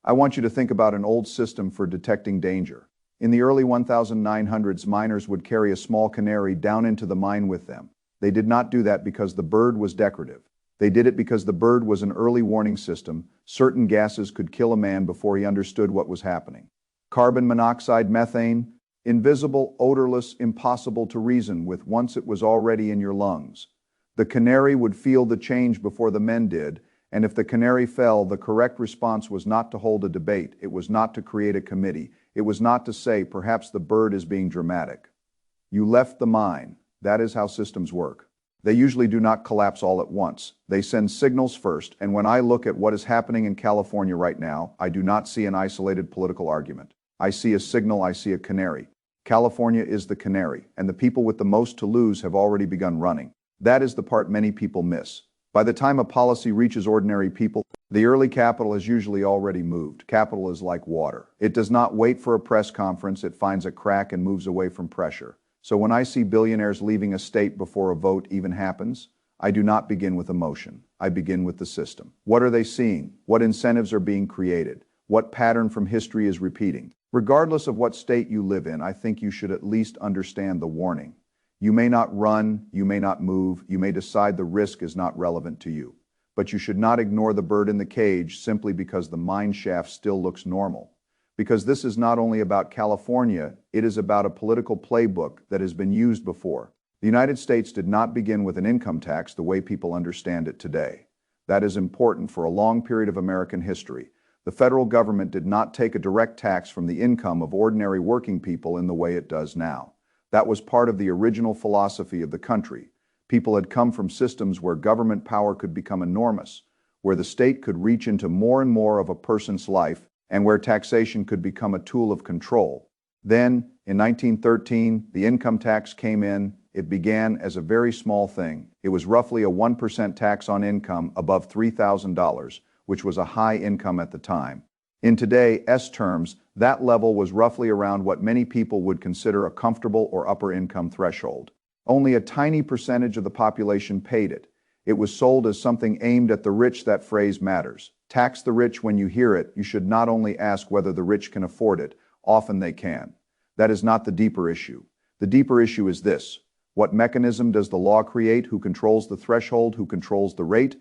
I want you to think about an old system for detecting danger. In the early 1900s, miners would carry a small canary down into the mine with them. They did not do that because the bird was decorative. They did it because the bird was an early warning system. Certain gases could kill a man before he understood what was happening. Carbon monoxide, methane, invisible, odorless, impossible to reason with once it was already in your lungs. The canary would feel the change before the men did, and if the canary fell, the correct response was not to hold a debate. It was not to create a committee. It was not to say, perhaps the bird is being dramatic. You left the mine. That is how systems work. They usually do not collapse all at once. They send signals first, and when I look at what is happening in California right now, I do not see an isolated political argument. I see a signal, I see a canary. California is the canary, and the people with the most to lose have already begun running. That is the part many people miss. By the time a policy reaches ordinary people, the early capital has usually already moved. Capital is like water. It does not wait for a press conference, it finds a crack and moves away from pressure. So when I see billionaires leaving a state before a vote even happens, I do not begin with emotion. I begin with the system. What are they seeing? What incentives are being created? What pattern from history is repeating? Regardless of what state you live in, I think you should at least understand the warning. You may not run, you may not move, you may decide the risk is not relevant to you. But you should not ignore the bird in the cage simply because the mine shaft still looks normal. Because this is not only about California, it is about a political playbook that has been used before. The United States did not begin with an income tax the way people understand it today. That is important for a long period of American history. The federal government did not take a direct tax from the income of ordinary working people in the way it does now. That was part of the original philosophy of the country. People had come from systems where government power could become enormous, where the state could reach into more and more of a person's life, and where taxation could become a tool of control. Then, in 1913, the income tax came in. It began as a very small thing. It was roughly a 1% tax on income above $3,000, which was a high income at the time. In today's terms, that level was roughly around what many people would consider a comfortable or upper income threshold. Only a tiny percentage of the population paid it. It was sold as something aimed at the rich. That phrase matters. Tax the rich. When you hear it, you should not only ask whether the rich can afford it. Often they can. That is not the deeper issue. The deeper issue is this. What mechanism does the law create? Who controls the threshold? Who controls the rate?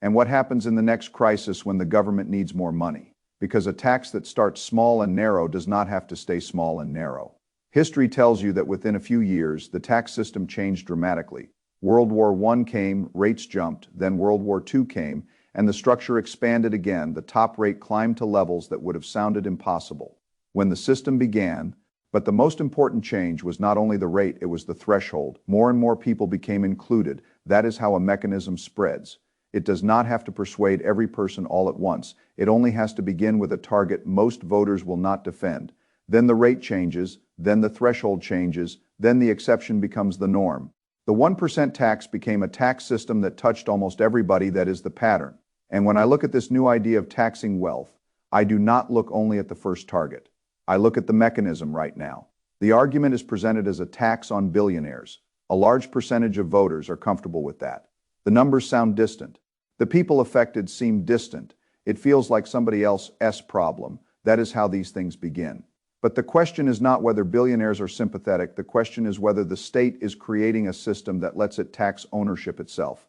And what happens in the next crisis when the government needs more money? Because a tax that starts small and narrow does not have to stay small and narrow. History tells you that within a few years, the tax system changed dramatically. World War I came, rates jumped, then World War II came, and the structure expanded again. The top rate climbed to levels that would have sounded impossible when the system began. But the most important change was not only the rate, it was the threshold. More and more people became included. That is how a mechanism spreads. It does not have to persuade every person all at once. It only has to begin with a target most voters will not defend. Then the rate changes, then the threshold changes, then the exception becomes the norm. The 1% tax became a tax system that touched almost everybody. That is the pattern. And when I look at this new idea of taxing wealth, I do not look only at the first target. I look at the mechanism right now. The argument is presented as a tax on billionaires. A large percentage of voters are comfortable with that. The numbers sound distant. The people affected seem distant. It feels like somebody else's problem. That is how these things begin. But the question is not whether billionaires are sympathetic. The question is whether the state is creating a system that lets it tax ownership itself.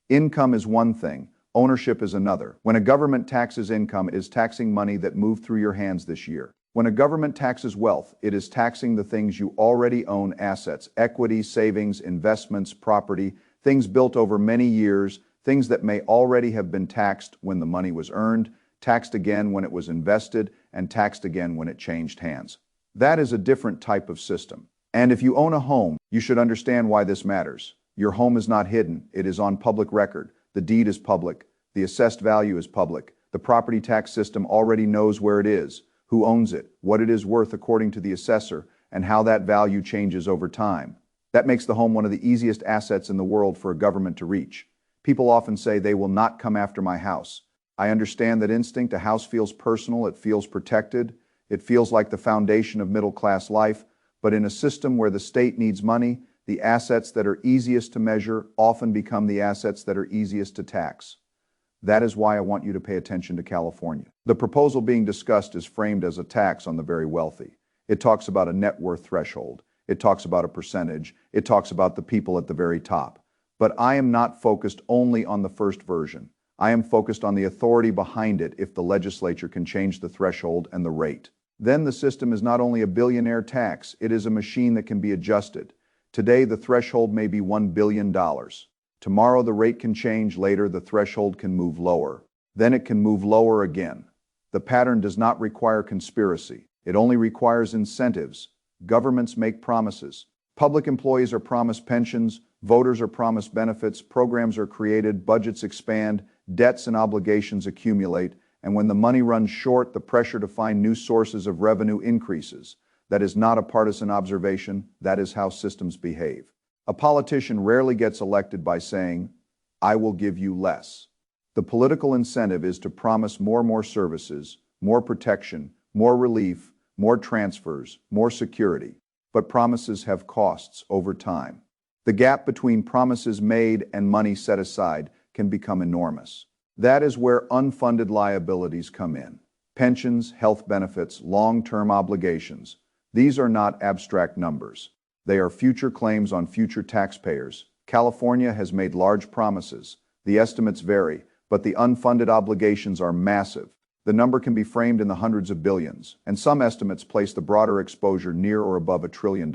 Income is one thing. Ownership is another. When a government taxes income, it is taxing money that moved through your hands this year. When a government taxes wealth, it is taxing the things you already own: assets, equity, savings, investments, property, things built over many years, things that may already have been taxed when the money was earned, taxed again when it was invested, and taxed again when it changed hands. That is a different type of system. And if you own a home, you should understand why this matters. Your home is not hidden. It is on public record. The deed is public. The assessed value is public. The property tax system already knows where it is, who owns it, what it is worth according to the assessor, and how that value changes over time. That makes the home one of the easiest assets in the world for a government to reach. People often say they will not come after my house. I understand that instinct. A house feels personal. It feels protected. It feels like the foundation of middle-class life. But in a system where the state needs money, the assets that are easiest to measure often become the assets that are easiest to tax. That is why I want you to pay attention to California. The proposal being discussed is framed as a tax on the very wealthy. It talks about a net worth threshold. It talks about a percentage. It talks about the people at the very top. But I am not focused only on the first version. I am focused on the authority behind it if the legislature can change the threshold and the rate. Then the system is not only a billionaire tax, it is a machine that can be adjusted. Today, the threshold may be $1 billion. Tomorrow, the rate can change. Later, the threshold can move lower. Then it can move lower again. The pattern does not require conspiracy. It only requires incentives. Governments make promises. Public employees are promised pensions. Voters are promised benefits. Programs are created. Budgets expand. Debts and obligations accumulate. And when the money runs short, the pressure to find new sources of revenue increases. That is not a partisan observation. That is how systems behave. A politician rarely gets elected by saying, "I will give you less." The political incentive is to promise more services, more protection, more relief, more transfers, more security. But promises have costs over time. The gap between promises made and money set aside can become enormous. That is where unfunded liabilities come in. Pensions, health benefits, long-term obligations. These are not abstract numbers. They are future claims on future taxpayers. California has made large promises. The estimates vary, but the unfunded obligations are massive. The number can be framed in the hundreds of billions, and some estimates place the broader exposure near or above $1 trillion.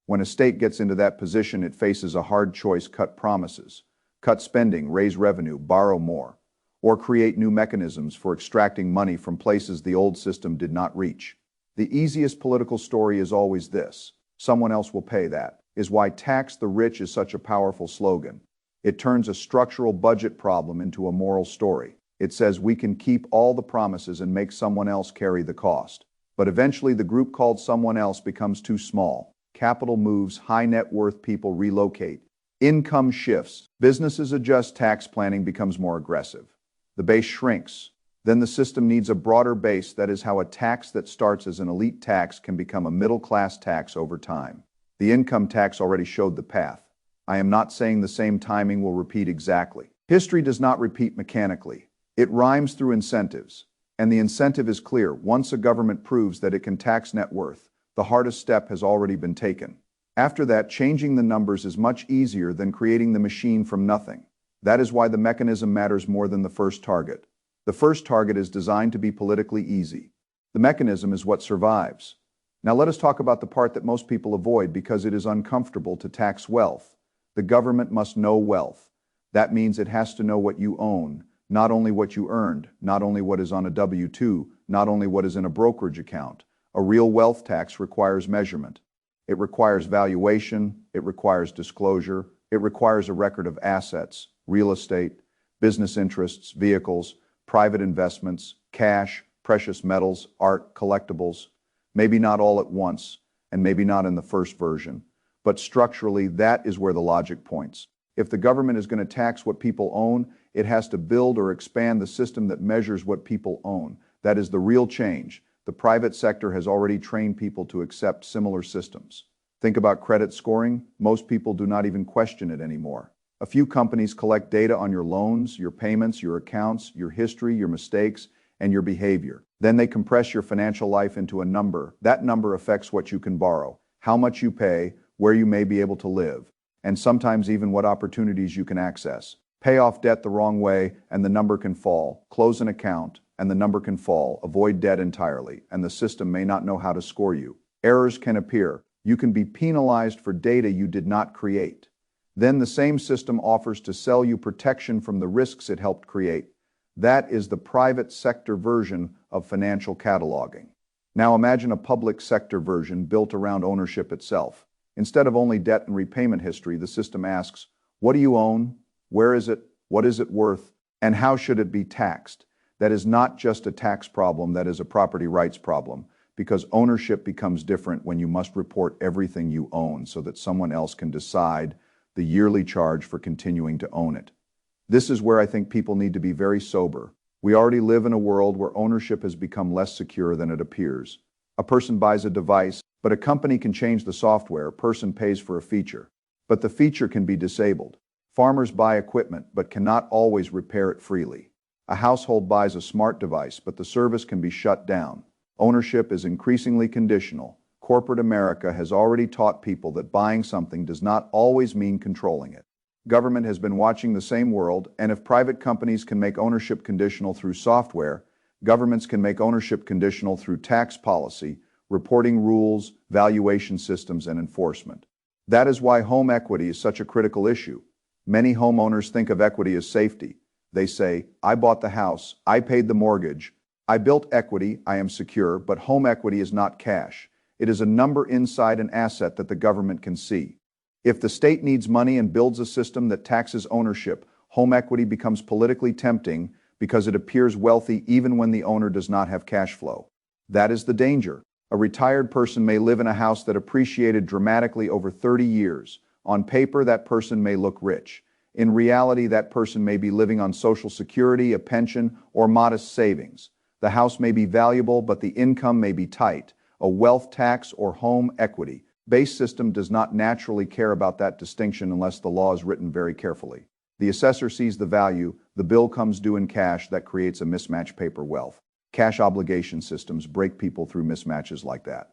When a state gets into that position, it faces a hard choice: cut promises, cut spending, raise revenue, borrow more, or create new mechanisms for extracting money from places the old system did not reach. The easiest political story is always this: someone else will pay. That is why tax the rich is such a powerful slogan. It turns a structural budget problem into a moral story. It says we can keep all the promises and make someone else carry the cost. But eventually the group called someone else becomes too small. Capital moves, high net worth people relocate. Income shifts. Businesses adjust, tax planning becomes more aggressive. The base shrinks. Then the system needs a broader base. That is how a tax that starts as an elite tax can become a middle-class tax over time. The income tax already showed the path. I am not saying the same timing will repeat exactly. History does not repeat mechanically. It rhymes through incentives. And the incentive is clear. Once a government proves that it can tax net worth, the hardest step has already been taken. After that, changing the numbers is much easier than creating the machine from nothing. That is why the mechanism matters more than the first target. The first target is designed to be politically easy. The mechanism is what survives. Now let us talk about the part that most people avoid because it is uncomfortable to tax wealth. The government must know wealth. That means it has to know what you own, not only what you earned, not only what is on a W-2, not only what is in a brokerage account. A real wealth tax requires measurement. It requires valuation. It requires disclosure. It requires a record of assets, real estate, business interests, vehicles, private investments, cash, precious metals, art, collectibles. Maybe not all at once, and maybe not in the first version. But structurally, that is where the logic points. If the government is going to tax what people own, it has to build or expand the system that measures what people own. That is the real change. The private sector has already trained people to accept similar systems. Think about credit scoring. Most people do not even question it anymore. A few companies collect data on your loans, your payments, your accounts, your history, your mistakes, and your behavior. Then they compress your financial life into a number. That number affects what you can borrow, how much you pay, where you may be able to live, and sometimes even what opportunities you can access. Pay off debt the wrong way, and the number can fall. Close an account, and the number can fall. Avoid debt entirely, and the system may not know how to score you. Errors can appear. You can be penalized for data you did not create. Then the same system offers to sell you protection from the risks it helped create. That is the private sector version of financial cataloging. Now imagine a public sector version built around ownership itself. Instead of only debt and repayment history, the system asks, what do you own? Where is it? What is it worth? And how should it be taxed? That is not just a tax problem, that is a property rights problem, because ownership becomes different when you must report everything you own so that someone else can decide the yearly charge for continuing to own it. This is where I think people need to be very sober. We already live in a world where ownership has become less secure than it appears. A person buys a device, but a company can change the software. A person pays for a feature, but the feature can be disabled. Farmers buy equipment but cannot always repair it freely. A household buys a smart device, but the service can be shut down. Ownership is increasingly conditional. Corporate America has already taught people that buying something does not always mean controlling it. Government has been watching the same world, and if private companies can make ownership conditional through software, governments can make ownership conditional through tax policy, reporting rules, valuation systems, and enforcement. That is why home equity is such a critical issue. Many homeowners think of equity as safety. They say, I bought the house, I paid the mortgage, I built equity, I am secure, but home equity is not cash. It is a number inside an asset that the government can see. If the state needs money and builds a system that taxes ownership, home equity becomes politically tempting because it appears wealthy even when the owner does not have cash flow. That is the danger. A retired person may live in a house that appreciated dramatically over 30 years. On paper, that person may look rich. In reality, that person may be living on Social Security, a pension, or modest savings. The house may be valuable, but the income may be tight. A wealth tax or home equity-based system does not naturally care about that distinction unless the law is written very carefully. The assessor sees the value, the bill comes due in cash, that creates a mismatch. Paper wealth. Cash obligation systems break people through mismatches like that.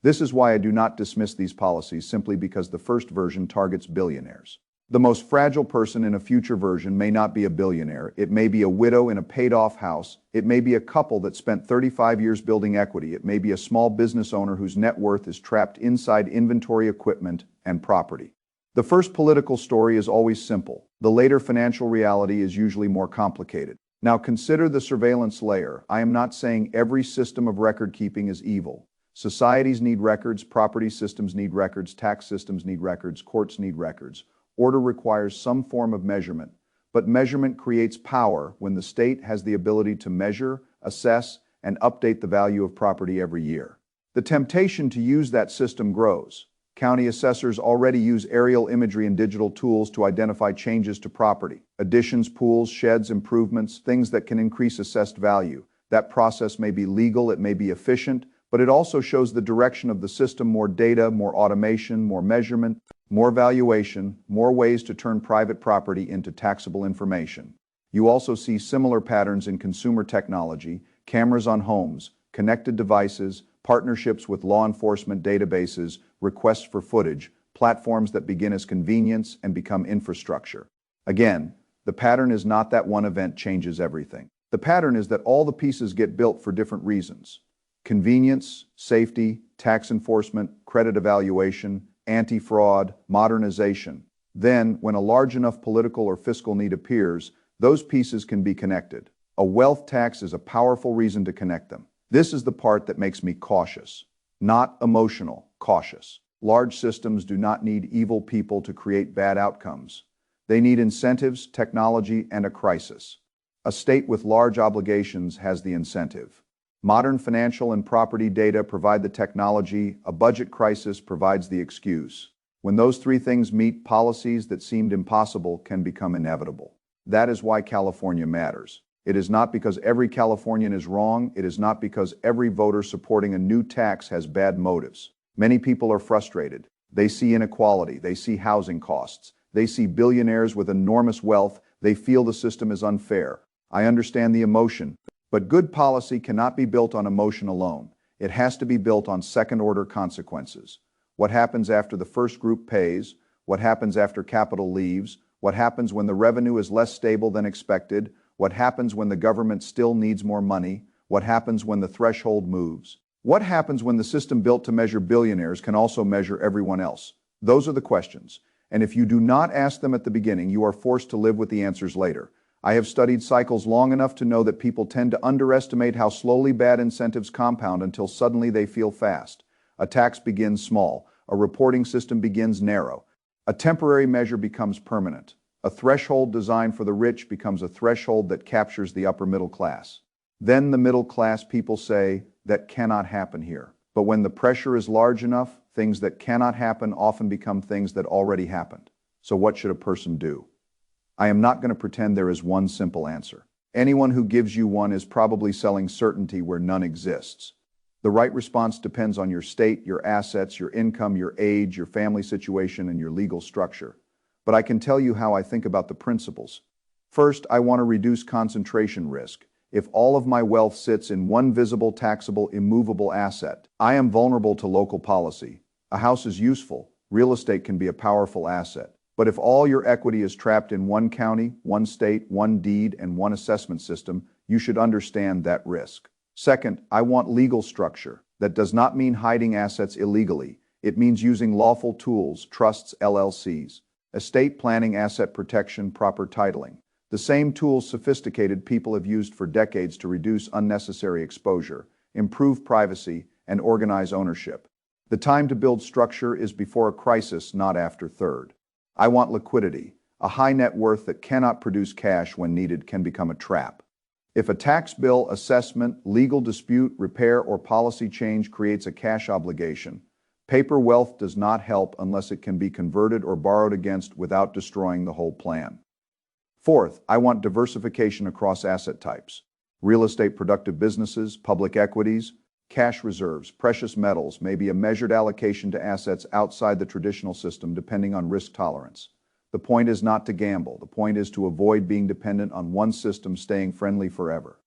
This is why I do not dismiss these policies simply because the first version targets billionaires. The most fragile person in a future version may not be a billionaire. It may be a widow in a paid-off house. It may be a couple that spent 35 years building equity. It may be a small business owner whose net worth is trapped inside inventory, equipment, and property. The first political story is always simple. The later financial reality is usually more complicated. Now consider the surveillance layer. I am not saying every system of record keeping is evil. Societies need records, property systems need records, tax systems need records, courts need records. Order requires some form of measurement, but measurement creates power when the state has the ability to measure, assess, and update the value of property every year. The temptation to use that system grows. County assessors already use aerial imagery and digital tools to identify changes to property, additions, pools, sheds, improvements, things that can increase assessed value. That process may be legal, it may be efficient, but it also shows the direction of the system: more data, more automation, more measurement, more valuation, more ways to turn private property into taxable information. You also see similar patterns in consumer technology: cameras on homes, connected devices, partnerships with law enforcement databases, requests for footage, platforms that begin as convenience and become infrastructure. Again, the pattern is not that one event changes everything. The pattern is that all the pieces get built for different reasons: convenience, safety, tax enforcement, credit evaluation, anti-fraud, modernization. Then, when a large enough political or fiscal need appears, those pieces can be connected. A wealth tax is a powerful reason to connect them. This is the part that makes me cautious. Not emotional, cautious. Large systems do not need evil people to create bad outcomes. They need incentives, technology, and a crisis. A state with large obligations has the incentive. Modern financial and property data provide the technology. A budget crisis provides the excuse. When those three things meet, policies that seemed impossible can become inevitable. That is why California matters. It is not because every Californian is wrong. It is not because every voter supporting a new tax has bad motives. Many people are frustrated. They see inequality. They see housing costs. They see billionaires with enormous wealth. They feel the system is unfair. I understand the emotion. But good policy cannot be built on emotion alone. It has to be built on second-order consequences. What happens after the first group pays? What happens after capital leaves? What happens when the revenue is less stable than expected? What happens when the government still needs more money? What happens when the threshold moves? What happens when the system built to measure billionaires can also measure everyone else? Those are the questions. And if you do not ask them at the beginning, you are forced to live with the answers later. I have studied cycles long enough to know that people tend to underestimate how slowly bad incentives compound until suddenly they feel fast. A tax begins small. A reporting system begins narrow. A temporary measure becomes permanent. A threshold designed for the rich becomes a threshold that captures the upper middle class. Then the middle class people say, that cannot happen here. But when the pressure is large enough, things that cannot happen often become things that already happened. So what should a person do? I am not going to pretend there is one simple answer. Anyone who gives you one is probably selling certainty where none exists. The right response depends on your state, your assets, your income, your age, your family situation, and your legal structure. but I can tell you how I think about the principles. First, I want to reduce concentration risk. If all of my wealth sits in one visible, taxable, immovable asset, I am vulnerable to local policy. A house is useful. Real estate can be a powerful asset. But if all your equity is trapped in one county, one state, one deed, and one assessment system, you should understand that risk. Second, I want legal structure. That does not mean hiding assets illegally. It means using lawful tools, trusts, LLCs, estate planning, asset protection, proper titling. The same tools sophisticated people have used for decades to reduce unnecessary exposure, improve privacy, and organize ownership. The time to build structure is before a crisis, not after. Third, I want liquidity. A high net worth that cannot produce cash when needed can become a trap. If a tax bill, assessment, legal dispute, repair, or policy change creates a cash obligation, paper wealth does not help unless it can be converted or borrowed against without destroying the whole plan. Fourth, I want diversification across asset types. Real estate, productive businesses, public equities, cash reserves, precious metals, maybe a measured allocation to assets outside the traditional system depending on risk tolerance. The point is not to gamble. The point is to avoid being dependent on one system staying friendly forever.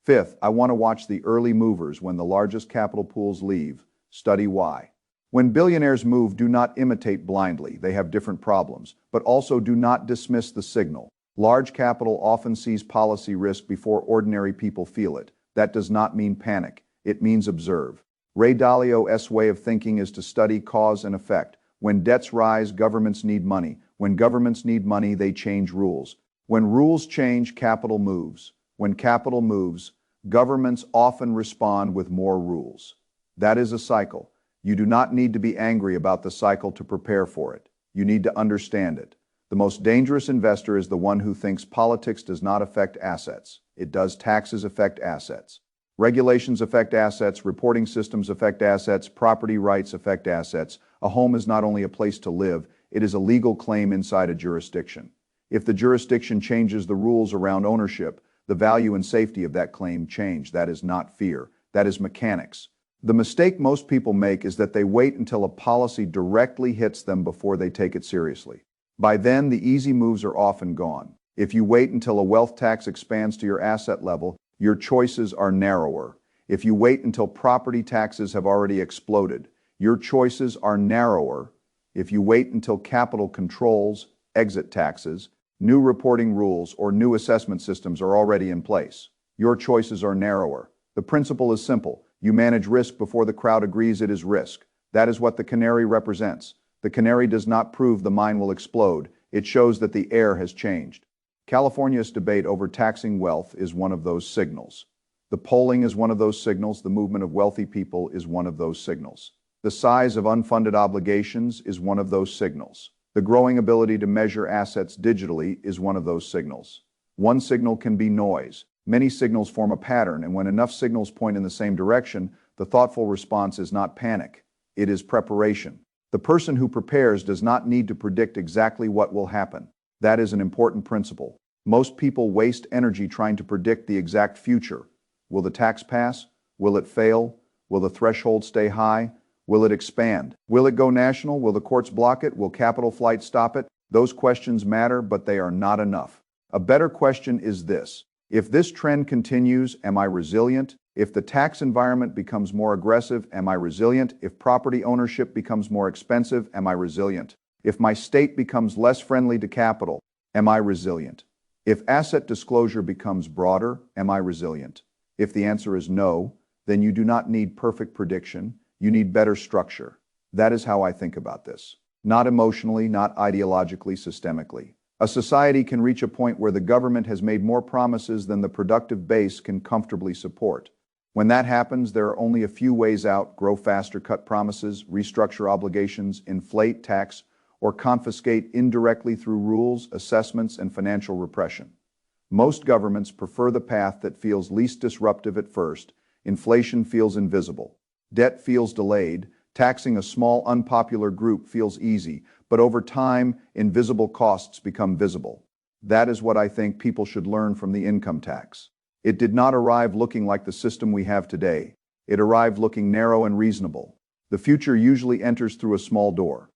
Fifth, I want to watch the early movers when the largest capital pools leave. Study why. When billionaires move, do not imitate blindly. They have different problems, but also do not dismiss the signal. Large capital often sees policy risk before ordinary people feel it. That does not mean panic. It means observe. Ray Dalio's way of thinking is to study cause and effect. When debts rise, governments need money. When governments need money, they change rules. When rules change, capital moves. When capital moves, governments often respond with more rules. That is a cycle. You do not need to be angry about the cycle to prepare for it. You need to understand it. The most dangerous investor is the one who thinks politics does not affect assets. It does. Taxes affect assets. Regulations affect assets. Reporting systems affect assets. Property rights affect assets. A home is not only a place to live, it is a legal claim inside a jurisdiction. If the jurisdiction changes the rules around ownership, the value and safety of that claim change. That is not fear. That is mechanics. The mistake most people make is that they wait until a policy directly hits them before they take it seriously. By then, the easy moves are often gone. If you wait until a wealth tax expands to your asset level, your choices are narrower. If you wait until property taxes have already exploded, your choices are narrower. If you wait until capital controls, exit taxes, new reporting rules, or new assessment systems are already in place, your choices are narrower. The principle is simple. You manage risk before the crowd agrees it is risk. That is what the canary represents. The canary does not prove the mine will explode. It shows that the air has changed. California's debate over taxing wealth is one of those signals. The polling is one of those signals. The movement of wealthy people is one of those signals. The size of unfunded obligations is one of those signals. The growing ability to measure assets digitally is one of those signals. One signal can be noise. Many signals form a pattern, and when enough signals point in the same direction, the thoughtful response is not panic. It is preparation. The person who prepares does not need to predict exactly what will happen. That is an important principle. Most people waste energy trying to predict the exact future. Will the tax pass? Will it fail? Will the threshold stay high? Will it expand? Will it go national? Will the courts block it? Will capital flight stop it? Those questions matter, but they are not enough. A better question is this. If this trend continues, am I resilient? If the tax environment becomes more aggressive, am I resilient? If property ownership becomes more expensive, am I resilient? If my state becomes less friendly to capital, am I resilient? If asset disclosure becomes broader, am I resilient? If the answer is no, then you do not need perfect prediction. You need better structure. That is how I think about this. Not emotionally, not ideologically, systemically. A society can reach a point where the government has made more promises than the productive base can comfortably support. When that happens, there are only a few ways out: grow faster, cut promises, restructure obligations, inflate tax, or confiscate indirectly through rules, assessments, and financial repression. Most governments prefer the path that feels least disruptive at first. Inflation feels invisible. Debt feels delayed. Taxing a small, unpopular group feels easy, but over time, invisible costs become visible. That is what I think people should learn from the income tax. It did not arrive looking like the system we have today. It arrived looking narrow and reasonable. The future usually enters through a small door.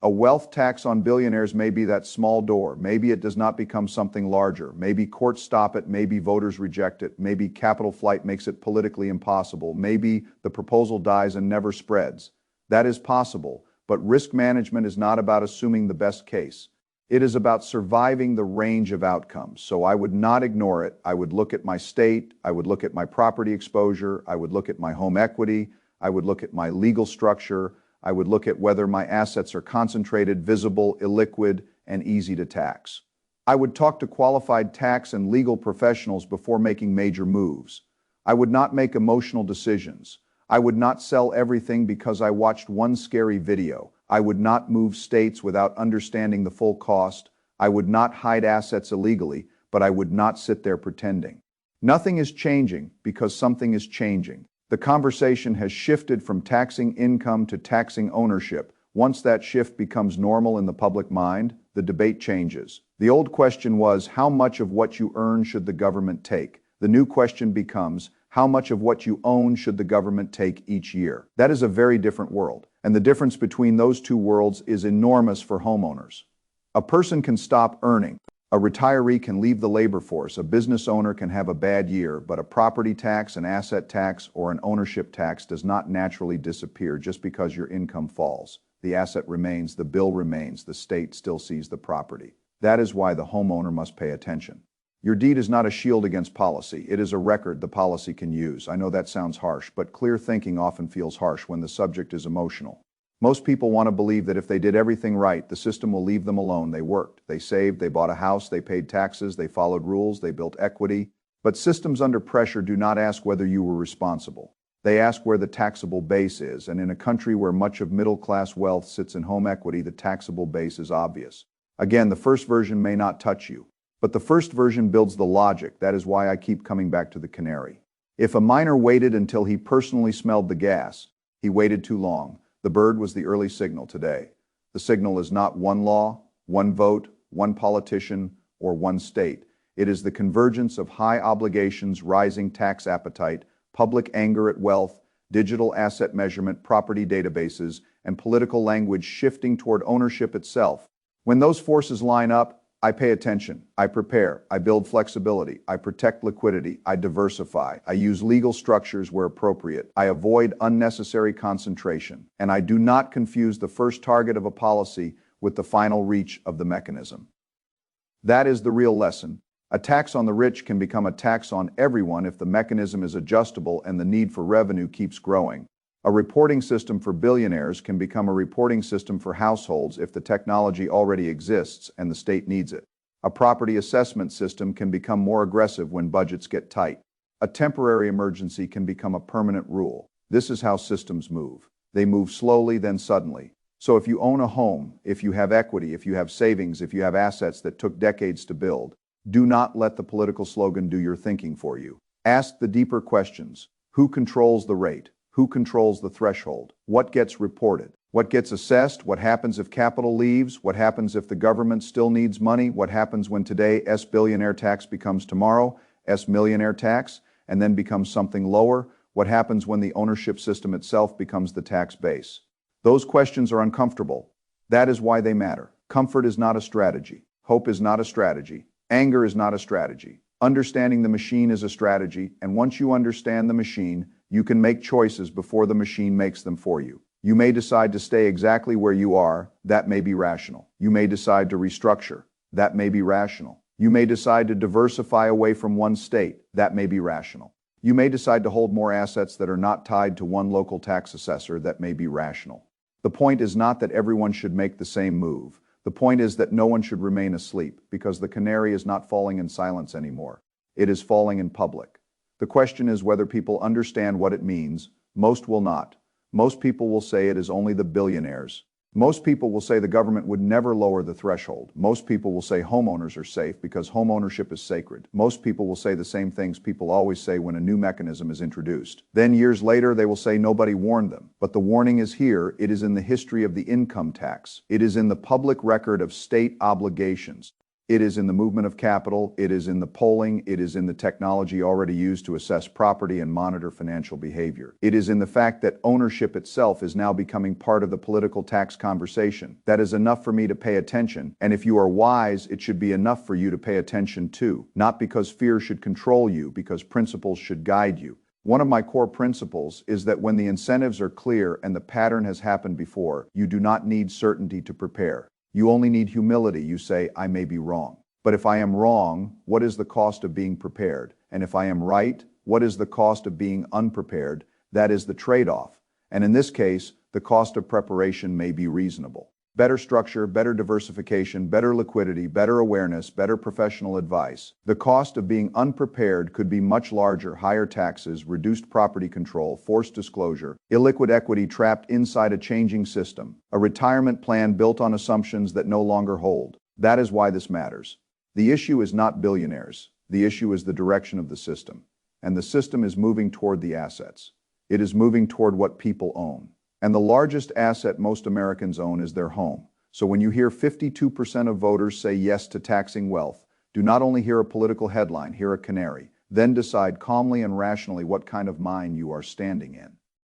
A wealth tax on billionaires may be that small door. Maybe it does not become something larger. Maybe courts stop it. Maybe voters reject it. Maybe capital flight makes it politically impossible. Maybe the proposal dies and never spreads. That is possible, but risk management is not about assuming the best case. It is about surviving the range of outcomes. So I would not ignore it. I would look at my state. I would look at my property exposure. I would look at my home equity. I would look at my legal structure. I would look at whether my assets are concentrated, visible, illiquid, and easy to tax. I would talk to qualified tax and legal professionals before making major moves. I would not make emotional decisions. I would not sell everything because I watched one scary video. I would not move states without understanding the full cost. I would not hide assets illegally, but I would not sit there pretending. Nothing is changing because something is changing. The conversation has shifted from taxing income to taxing ownership. Once that shift becomes normal in the public mind, the debate changes. The old question was, how much of what you earn should the government take? The new question becomes, how much of what you own should the government take each year? That is a very different world, and the difference between those two worlds is enormous for homeowners. A person can stop earning. A retiree can leave the labor force. A business owner can have a bad year, but a property tax, an asset tax, or an ownership tax does not naturally disappear just because your income falls. The asset remains, the bill remains, the state still sees the property. That is why the homeowner must pay attention. Your deed is not a shield against policy. It is a record the policy can use. I know that sounds harsh, but clear thinking often feels harsh when the subject is emotional. Most people want to believe that if they did everything right, the system will leave them alone. They worked, they saved, they bought a house, they paid taxes, they followed rules, they built equity. But systems under pressure do not ask whether you were responsible. They ask where the taxable base is, and in a country where much of middle-class wealth sits in home equity, the taxable base is obvious. Again, the first version may not touch you, but the first version builds the logic. That is why I keep coming back to the canary. If a miner waited until he personally smelled the gas, he waited too long. The bird was the early signal today. The signal is not one law, one vote, one politician, or one state. It is the convergence of high obligations, rising tax appetite, public anger at wealth, digital asset measurement, property databases, and political language shifting toward ownership itself. When those forces line up, I pay attention, I prepare, I build flexibility, I protect liquidity, I diversify, I use legal structures where appropriate, I avoid unnecessary concentration, and I do not confuse the first target of a policy with the final reach of the mechanism. That is the real lesson. A tax on the rich can become a tax on everyone if the mechanism is adjustable and the need for revenue keeps growing. A reporting system for billionaires can become a reporting system for households if the technology already exists and the state needs it. A property assessment system can become more aggressive when budgets get tight. A temporary emergency can become a permanent rule. This is how systems move. They move slowly, then suddenly. So if you own a home, if you have equity, if you have savings, if you have assets that took decades to build, do not let the political slogan do your thinking for you. Ask the deeper questions. Who controls the rate? Who controls the threshold? What gets reported? What gets assessed? What happens if capital leaves? What happens if the government still needs money? What happens when today S billionaire tax becomes tomorrow S millionaire tax and then becomes something lower? What happens when the ownership system itself becomes the tax base? Those questions are uncomfortable. That is why they matter. Comfort is not a strategy. Hope is not a strategy. Anger is not a strategy. Understanding the machine is a strategy, and once you understand the machine, you can make choices before the machine makes them for you. You may decide to stay exactly where you are. That may be rational. You may decide to restructure. That may be rational. You may decide to diversify away from one state. That may be rational. You may decide to hold more assets that are not tied to one local tax assessor. That may be rational. The point is not that everyone should make the same move. The point is that no one should remain asleep, because the canary is not falling in silence anymore. It is falling in public. The question is whether people understand what it means. Most will not. Most people will say it is only the billionaires. Most people will say the government would never lower the threshold. Most people will say homeowners are safe because homeownership is sacred. Most people will say the same things people always say when a new mechanism is introduced. Then years later, they will say nobody warned them. But the warning is here. It is in the history of the income tax. It is in the public record of state obligations. It is in the movement of capital, it is in the polling, it is in the technology already used to assess property and monitor financial behavior. It is in the fact that ownership itself is now becoming part of the political tax conversation. That is enough for me to pay attention, and if you are wise, it should be enough for you to pay attention too. Not because fear should control you, because principles should guide you. One of my core principles is that when the incentives are clear and the pattern has happened before, you do not need certainty to prepare. You only need humility. You say, I may be wrong. But if I am wrong, what is the cost of being prepared? And if I am right, what is the cost of being unprepared? That is the trade-off. And in this case, the cost of preparation may be reasonable. Better structure, better diversification, better liquidity, better awareness, better professional advice. The cost of being unprepared could be much larger: higher taxes, reduced property control, forced disclosure, illiquid equity trapped inside a changing system, a retirement plan built on assumptions that no longer hold. That is why this matters. The issue is not billionaires. The issue is the direction of the system. And the system is moving toward the assets. It is moving toward what people own. And the largest asset most Americans own is their home. So when you hear 52% of voters say yes to taxing wealth, do not only hear a political headline, hear a canary. Then decide calmly and rationally what kind of mine you are standing in.